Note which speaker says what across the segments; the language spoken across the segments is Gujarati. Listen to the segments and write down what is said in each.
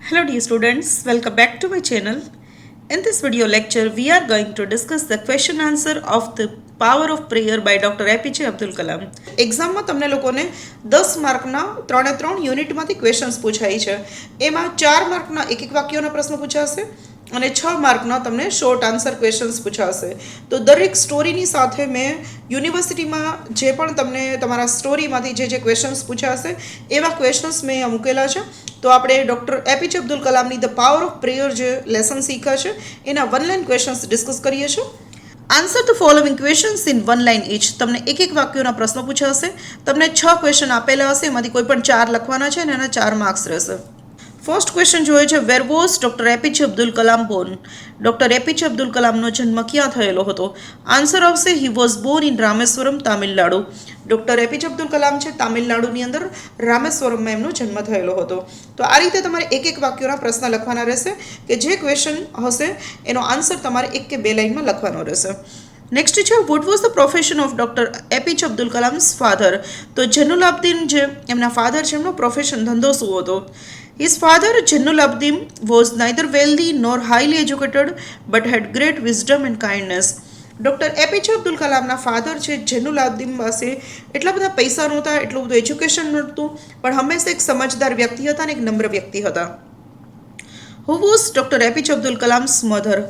Speaker 1: Hello dear students, welcome back to my channel. In this video lecture, we are going to discuss the question answer of the power of prayer by Dr. APJ Abdul Kalam. એક્ઝામમાં તમને લોકોને 10 માર્કના 3 યુનિટમાંથી ક્વેશ્ચન્સ પૂછાય છે. એમાં 4 માર્કના એક વાક્યોના પ્રશ્ન પૂછાશે અને 6 માર્કના તમને શોર્ટ આન્સર ક્વેશ્ચન્સ પૂછાશે. તો દરેક સ્ટોરીની સાથે મેં યુનિવર્સિટીમાં જે પણ તમને તમારા સ્ટોરીમાંથી જે ક્વેશ્ચન્સ પૂછાશે એવા ક્વેશ્ચન્સ મેં મૂકેલા છે. તો આપણે ડૉક્ટર એપીજે અબ્દુલ કલામની ધ પાવર ઓફ પ્રેયર જે લેસન શીખ્યા છે એના 1 લાઇન ક્વેશ્ચન્સ ડિસ્કસ કરીએ છીએ. Answer the following questions in 1 line each. તમને એક વાક્યોના પ્રશ્નો પૂછાશે. તમને 6 ક્વેશ્ચન આપેલા હશે, એમાંથી કોઈ પણ 4 લખવાના છે અને એના 4 માર્ક્સ રહેશે. ફર્સ્ટ ક્વેશ્ચન જોઈએ છે, where was doctor APJ Abdul Kalam born? Doctor APJ Abdul કલામનો જન્મ ક્યાં થયેલો હતો? આન્સર આવશે he was born in Rameswaram, Tamil Nadu. Doctor APJ Abdul Kalam છે તામિલનાડુની અંદર રામેશ્વરમમાં એમનો જન્મ થયેલો હતો. તો આ રીતે તમારે એક વાક્યોના પ્રશ્ન લખવાના રહેશે કે જે ક્વેશ્ચન હશે એનો આન્સર તમારે 1 કે 2 લાઇનમાં લખવાનો રહેશે. નેક્સ્ટ છે, what was the profession of doctor APJ Abdul Kalam's father? તો જૈનુલાબ્દીન જે એમના ફાધર છે એમનો પ્રોફેશન ધંધો શું હતો? His father, Jainullabbdin, was neither wealthy nor highly educated but had great wisdom and kindness. Doctor APJ Abdul કલામના ફાધર છે જૈનુલાબ્દીન પાસે એટલા બધા પૈસા નહોતા, એટલું બધું એજ્યુકેશન નહોતું, પણ હંમેશા એક સમજદાર વ્યક્તિ હતા અને એક નમ્ર વ્યક્તિ હતા. Who was doctor APJ Abdul Kalam's mother?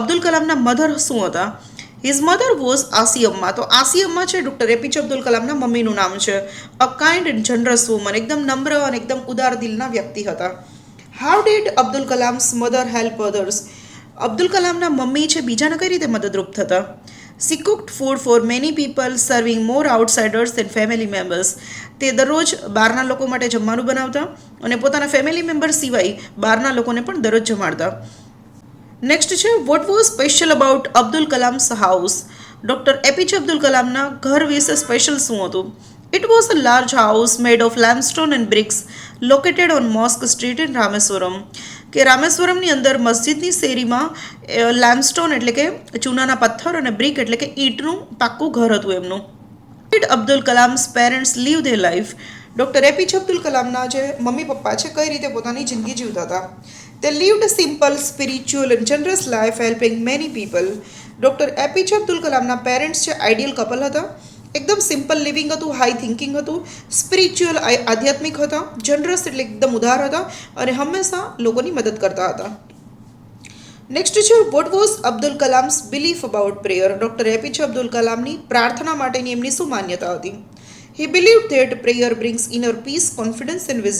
Speaker 1: Abdul કલામના મધર શું હતા? His mother was Ashiamma. તો આસિયમ્મા છે ડૉક્ટર એપીજે અબ્દુલ કલામના મમ્મીનું નામ છે. A kind and generous woman, એકદમ નમ્ર અને એકદમ ઉદાર દિલના વ્યક્તિ હતા. How did Abdul Kalam's mother help others? Abdul કલામના મમ્મી છે બીજાને કઈ રીતે મદદરૂપ થતા? She cooked food for many people, serving more outsiders and family members. તે દરરોજ બહારના લોકો માટે જમવાનું બનાવતા અને પોતાના ફેમિલી મેમ્બર સિવાય બહારના લોકોને પણ દરરોજ જમાડતા. નેક્સ્ટ છે, what was special about Abdul Kalam's house? Doctor APJ Abdul કલામના ઘર વિશે સ્પેશિયલ શું હતું? It was a large house made of limestone and bricks located on mosque street in Rameswaram. કે રામેશ્વરમની અંદર મસ્જિદની શેરીમાં લેમસ્ટોન એટલે કે ચૂનાના પથ્થર અને બ્રિક એટલે કે ઈંટનું પાક્કું ઘર હતું એમનું. Did Abdul Kalam's parents live their life? Doctor APJ Abdul કલામના જે મમ્મી પપ્પા છે કઈ રીતે પોતાની જિંદગી જીવતા હતા? They lived a simple, spiritual and generous life helping many people. Doctor APJ Abdul કલામના પેરેન્ટ્સ છે આઈડિયલ કપલ હતા. એકદમ સિમ્પલ લિવિંગ હતું, હાઈ થિંકિંગ હતું, સ્પિરિચ્યુઅલ આધ્યાત્મિક હતા, જનરસ એટલે એકદમ ઉદાર હતા અને હંમેશા લોકોની મદદ કરતા હતા. નેક્સ્ટ છે, what was Abdul Kalam's belief about prayer? Doctor APJ Abdul કલામની પ્રાર્થના માટેની એમની શું માન્યતા હતી? He believed that prayer brings inner peace, confidence and wisdom.